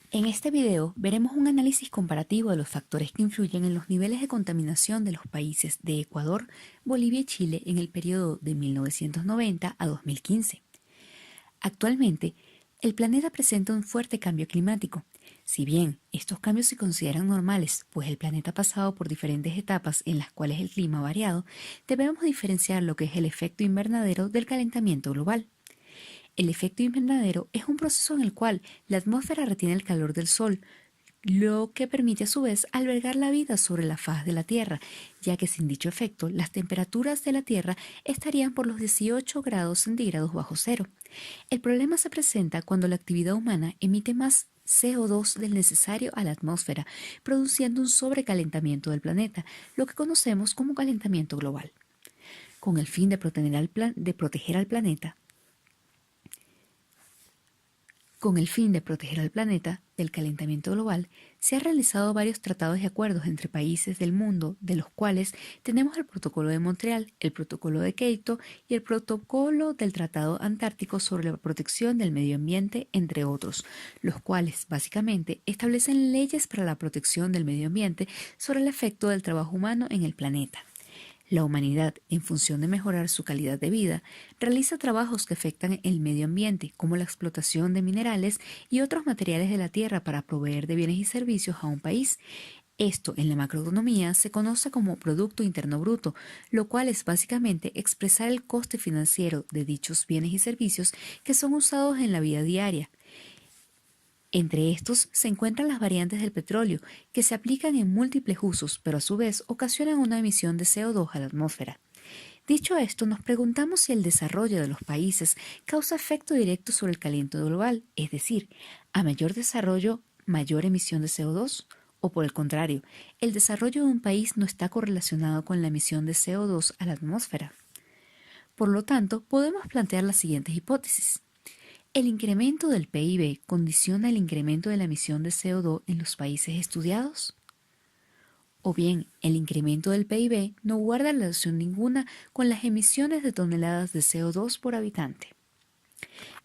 En este video veremos un análisis comparativo de los factores que influyen en los niveles de contaminación de los países de Ecuador, Bolivia y Chile en el periodo de 1990 a 2015. Actualmente, el planeta presenta un fuerte cambio climático. Si bien estos cambios se consideran normales, pues el planeta ha pasado por diferentes etapas en las cuales el clima ha variado, debemos diferenciar lo que es el efecto invernadero del calentamiento global. El efecto invernadero es un proceso en el cual la atmósfera retiene el calor del Sol, lo que permite a su vez albergar la vida sobre la faz de la Tierra, ya que sin dicho efecto las temperaturas de la Tierra estarían por los 18 grados centígrados bajo cero. El problema se presenta cuando la actividad humana emite más CO2 del necesario a la atmósfera, produciendo un sobrecalentamiento del planeta, lo que conocemos como calentamiento global. Con el fin de proteger al planeta, Con el fin de proteger al planeta del calentamiento global, se han realizado varios tratados y acuerdos entre países del mundo, de los cuales tenemos el Protocolo de Montreal, el Protocolo de Kyoto y el Protocolo del Tratado Antártico sobre la Protección del Medio Ambiente, entre otros, los cuales básicamente establecen leyes para la protección del medio ambiente sobre el efecto del trabajo humano en el planeta. La humanidad, en función de mejorar su calidad de vida, realiza trabajos que afectan el medio ambiente, como la explotación de minerales y otros materiales de la tierra para proveer de bienes y servicios a un país. Esto en la macroeconomía se conoce como Producto Interno Bruto, lo cual es básicamente expresar el coste financiero de dichos bienes y servicios que son usados en la vida diaria. Entre estos se encuentran las variantes del petróleo, que se aplican en múltiples usos, pero a su vez ocasionan una emisión de CO2 a la atmósfera. Dicho esto, nos preguntamos si el desarrollo de los países causa efecto directo sobre el calentamiento global, es decir, a mayor desarrollo, mayor emisión de CO2, o por el contrario, el desarrollo de un país no está correlacionado con la emisión de CO2 a la atmósfera. Por lo tanto, podemos plantear las siguientes hipótesis. ¿El incremento del PIB condiciona el incremento de la emisión de CO2 en los países estudiados? O bien, el incremento del PIB no guarda relación ninguna con las emisiones de toneladas de CO2 por habitante.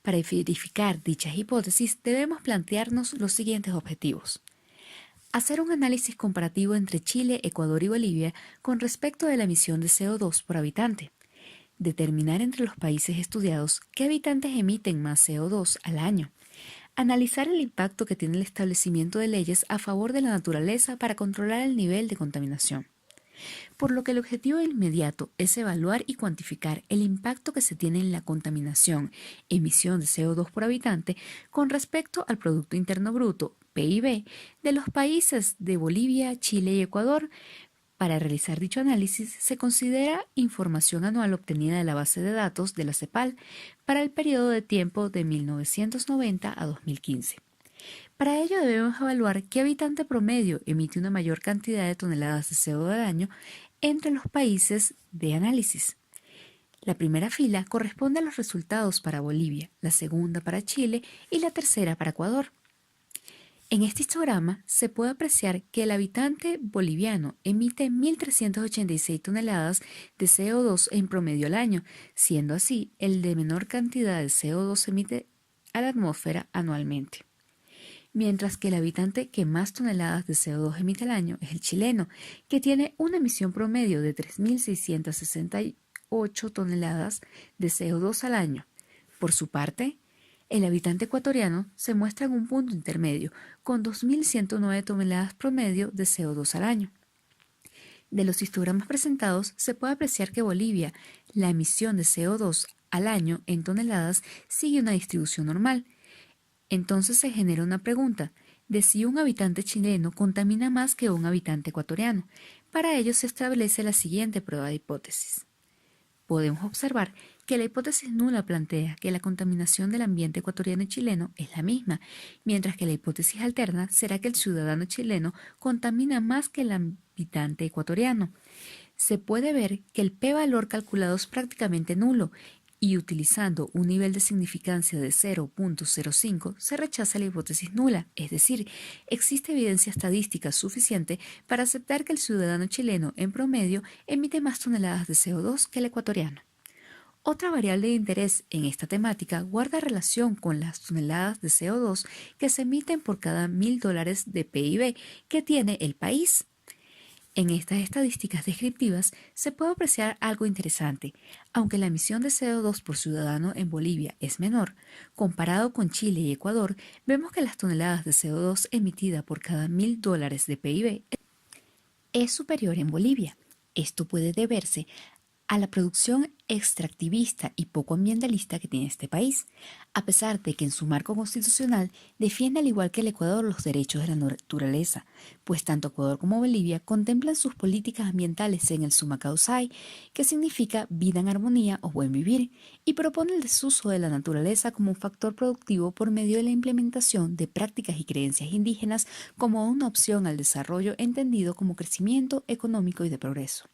Para verificar dichas hipótesis, debemos plantearnos los siguientes objetivos. Hacer un análisis comparativo entre Chile, Ecuador y Bolivia con respecto de la emisión de CO2 por habitante. Determinar entre los países estudiados qué habitantes emiten más CO2 al año. Analizar el impacto que tiene el establecimiento de leyes a favor de la naturaleza para controlar el nivel de contaminación. Por lo que el objetivo inmediato es evaluar y cuantificar el impacto que se tiene en la contaminación, emisión de CO2 por habitante, con respecto al Producto Interno Bruto, PIB, de los países de Bolivia, Chile y Ecuador. Para realizar dicho análisis, se considera información anual obtenida de la base de datos de la CEPAL para el periodo de tiempo de 1990 a 2015. Para ello debemos evaluar qué habitante promedio emite una mayor cantidad de toneladas de CO2 al año entre los países de análisis. La primera fila corresponde a los resultados para Bolivia, la segunda para Chile y la tercera para Ecuador. En este histograma se puede apreciar que el habitante boliviano emite 1.386 toneladas de CO2 en promedio al año, siendo así el de menor cantidad de CO2 emite a la atmósfera anualmente. Mientras que el habitante que más toneladas de CO2 emite al año es el chileno, que tiene una emisión promedio de 3.668 toneladas de CO2 al año. Por su parte, el habitante ecuatoriano se muestra en un punto intermedio, con 2.109 toneladas promedio de CO2 al año. De los histogramas presentados se puede apreciar que Bolivia, la emisión de CO2 al año en toneladas sigue una distribución normal. Entonces se genera una pregunta de si un habitante chileno contamina más que un habitante ecuatoriano. Para ello se establece la siguiente prueba de hipótesis. Podemos observar que la hipótesis nula plantea que la contaminación del ambiente ecuatoriano y chileno es la misma, mientras que la hipótesis alterna será que el ciudadano chileno contamina más que el habitante ecuatoriano. Se puede ver que el p-valor calculado es prácticamente nulo y utilizando un nivel de significancia de 0.05 se rechaza la hipótesis nula, es decir, existe evidencia estadística suficiente para aceptar que el ciudadano chileno en promedio emite más toneladas de CO2 que el ecuatoriano. Otra variable de interés en esta temática guarda relación con las toneladas de CO2 que se emiten por cada $1.000 de PIB que tiene el país. En estas estadísticas descriptivas se puede apreciar algo interesante. Aunque la emisión de CO2 por ciudadano en Bolivia es menor, comparado con Chile y Ecuador, vemos que las toneladas de CO2 emitidas por cada $1.000 de PIB es superior en Bolivia. Esto puede deberse a la producción extractivista y poco ambientalista que tiene este país, a pesar de que en su marco constitucional defiende al igual que el Ecuador los derechos de la naturaleza, pues tanto Ecuador como Bolivia contemplan sus políticas ambientales en el Summa Causai, que significa vida en armonía o buen vivir, y propone el desuso de la naturaleza como un factor productivo por medio de la implementación de prácticas y creencias indígenas como una opción al desarrollo entendido como crecimiento económico y de progreso.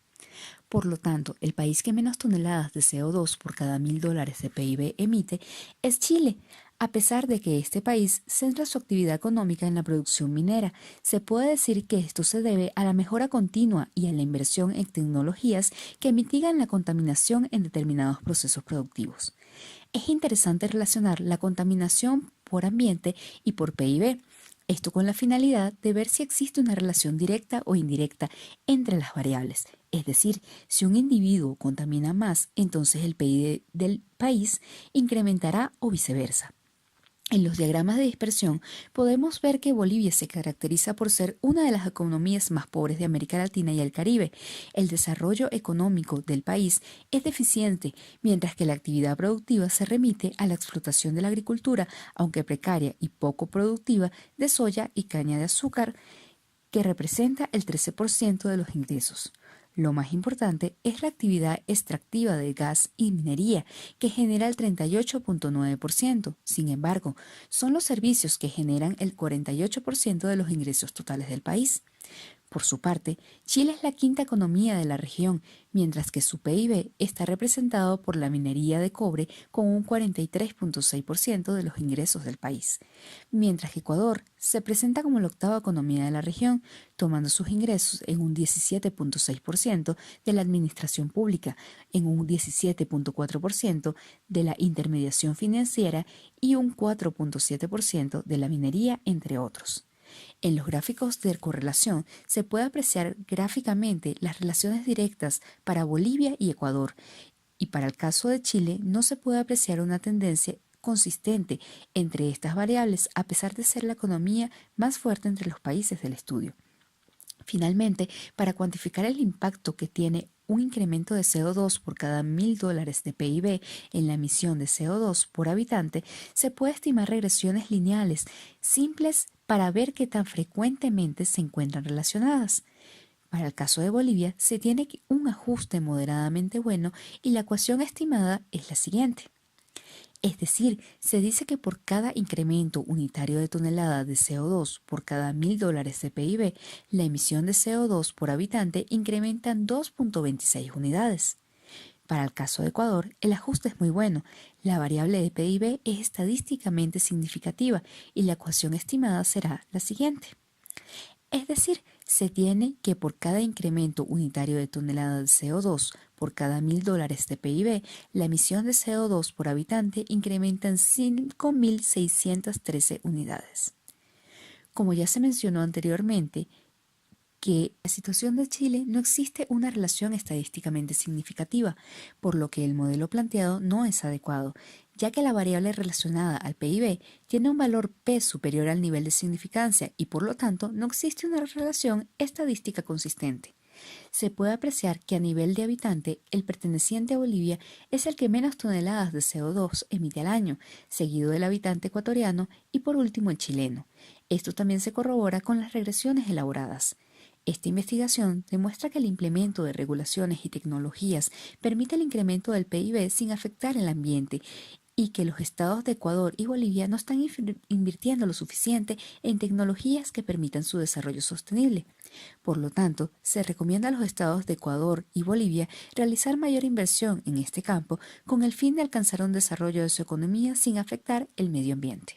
Por lo tanto, el país que menos toneladas de CO2 por cada $1.000 de PIB emite es Chile. A pesar de que este país centra su actividad económica en la producción minera, se puede decir que esto se debe a la mejora continua y a la inversión en tecnologías que mitigan la contaminación en determinados procesos productivos. Es interesante relacionar la contaminación por ambiente y por PIB. Esto con la finalidad de ver si existe una relación directa o indirecta entre las variables. Es decir, si un individuo contamina más, entonces el PIB del país incrementará o viceversa. En los diagramas de dispersión podemos ver que Bolivia se caracteriza por ser una de las economías más pobres de América Latina y el Caribe. El desarrollo económico del país es deficiente, mientras que la actividad productiva se remite a la explotación de la agricultura, aunque precaria y poco productiva, de soya y caña de azúcar, que representa el 13% de los ingresos. Lo más importante es la actividad extractiva de gas y minería, que genera el 38.9%. Sin embargo, son los servicios que generan el 48% de los ingresos totales del país. Por su parte, Chile es la quinta economía de la región, mientras que su PIB está representado por la minería de cobre con un 43.6% de los ingresos del país, mientras que Ecuador se presenta como la octava economía de la región, tomando sus ingresos en un 17.6% de la administración pública, en un 17.4% de la intermediación financiera y un 4.7% de la minería, entre otros. En los gráficos de correlación se puede apreciar gráficamente las relaciones directas para Bolivia y Ecuador, y para el caso de Chile no se puede apreciar una tendencia consistente entre estas variables a pesar de ser la economía más fuerte entre los países del estudio. Finalmente, para cuantificar el impacto que tiene un incremento de CO2 por cada $1.000 de PIB en la emisión de CO2 por habitante, se puede estimar regresiones lineales simples para ver qué tan frecuentemente se encuentran relacionadas. Para el caso de Bolivia, se tiene un ajuste moderadamente bueno y la ecuación estimada es la siguiente. Es decir, se dice que por cada incremento unitario de tonelada de CO2 por cada $1.000 de PIB, la emisión de CO2 por habitante incrementa en 2.26 unidades. Para el caso de Ecuador, el ajuste es muy bueno. La variable de PIB es estadísticamente significativa y la ecuación estimada será la siguiente. Es decir, se tiene que por cada incremento unitario de tonelada de CO2 por cada $1.000 de PIB, la emisión de CO2 por habitante incrementa en 5.613 unidades. Como ya se mencionó anteriormente, que en la situación de Chile no existe una relación estadísticamente significativa, por lo que el modelo planteado no es adecuado, ya que la variable relacionada al PIB tiene un valor P superior al nivel de significancia y por lo tanto no existe una relación estadística consistente. Se puede apreciar que a nivel de habitante, el perteneciente a Bolivia es el que menos toneladas de CO2 emite al año, seguido del habitante ecuatoriano y por último el chileno. Esto también se corrobora con las regresiones elaboradas. Esta investigación demuestra que el implemento de regulaciones y tecnologías permite el incremento del PIB sin afectar el ambiente y que los estados de Ecuador y Bolivia no están invirtiendo lo suficiente en tecnologías que permitan su desarrollo sostenible. Por lo tanto, se recomienda a los estados de Ecuador y Bolivia realizar mayor inversión en este campo con el fin de alcanzar un desarrollo de su economía sin afectar el medio ambiente.